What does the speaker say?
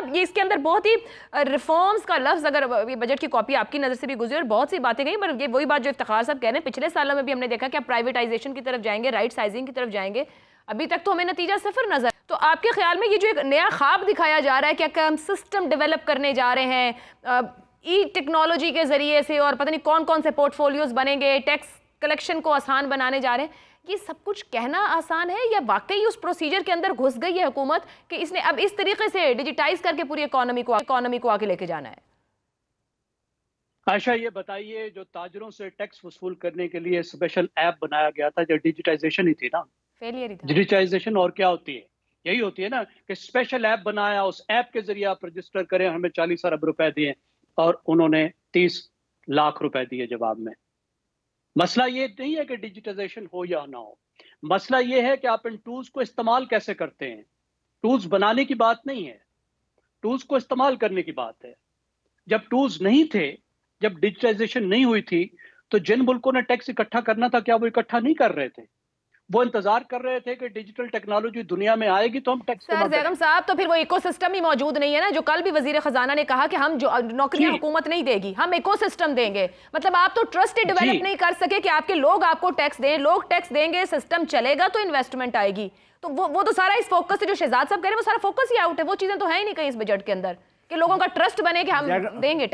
साहब, ये इसके अंदर बहुत ही रिफॉर्म्स का लफ्ज़, अगर ये बजट की कॉपी आपकी नज़र से भी गुजरी और बहुत सी बातें गई, पर ये वही बात जो इफ्तिखार साहब कह रहे हैं, पिछले सालों में भी हमने देखा कि आप प्राइवेटाइजेशन की तरफ जाएंगे, राइट साइजिंग की तरफ जाएंगे, अभी तक तो हमें नतीजा सिफर नजर। तो आपके ख्याल में ये जो एक नया ख्वाब दिखाया जा रहा है, क्या हम सिस्टम डेवलप करने जा रहे हैं ई टेक्नोलॉजी के जरिए से, और पता नहीं कौन कौन से पोर्टफोलियोज बनेंगे, टैक्स कलेक्शन को आसान बनाने जा रहे हैं, ये सब कुछ कहना आसान है या वाकई उस प्रोसीजर के अंदर घुस गई है हुकूमत कि इसने अब इस तरीके से डिजिटाइज करके पूरी इकोनॉमी को आगे लेके जाना है? आशा, ये बताइए, जो ताजरों से टैक्स वसूल करने के लिए स्पेशल ऐप बनाया गया था, जो डिजिटाइजेशन ही थी ना, फेलियर ही था। डिजिटाइजेशन और क्या होती है? यही होती है ना कि स्पेशल ऐप बनाया, उस ऐप के जरिए आप रजिस्टर करें, हमें 40 अरब रुपए दिए और उन्होंने 30 लाख रुपए दिए जवाब में। मसला ये नहीं है कि डिजिटाइजेशन हो या ना हो, मसला ये है कि आप इन टूल्स को इस्तेमाल कैसे करते हैं। टूल्स बनाने की बात नहीं है, टूल्स को इस्तेमाल करने की बात है। जब टूल्स नहीं थे, जब डिजिटाइजेशन नहीं हुई थी, तो जिन मुल्कों ने टैक्स इकट्ठा करना था, क्या वो इकट्ठा नहीं कर रहे थे? वो इंतजार कर रहे थे कि डिजिटल टेक्नोलॉजी दुनिया में आएगी तो हम टैक्स सर जैरम साहब, तो फिर वो इकोसिस्टम ही मौजूद नहीं है ना, जो कल भी वजीर खजाना ने कहा कि हम जो नौकरियां हुकूमत नहीं देगी, हम इकोसिस्टम देंगे। मतलब आप तो ट्रस्ट ही डेवलप नहीं कर सके कि आपके लोग आपको टैक्स दें, लोग टैक्स देंगे, सिस्टम चलेगा तो इन्वेस्टमेंट आएगी। तो वो तो सारा इस फोकस से जो शहजाद साहब कह रहे हैं, वो सारा फोकस ही आउट है। वो चीजें तो है ही नहीं कहीं इस बजट के अंदर कि लोगों का ट्रस्ट बने कि हम देंगे।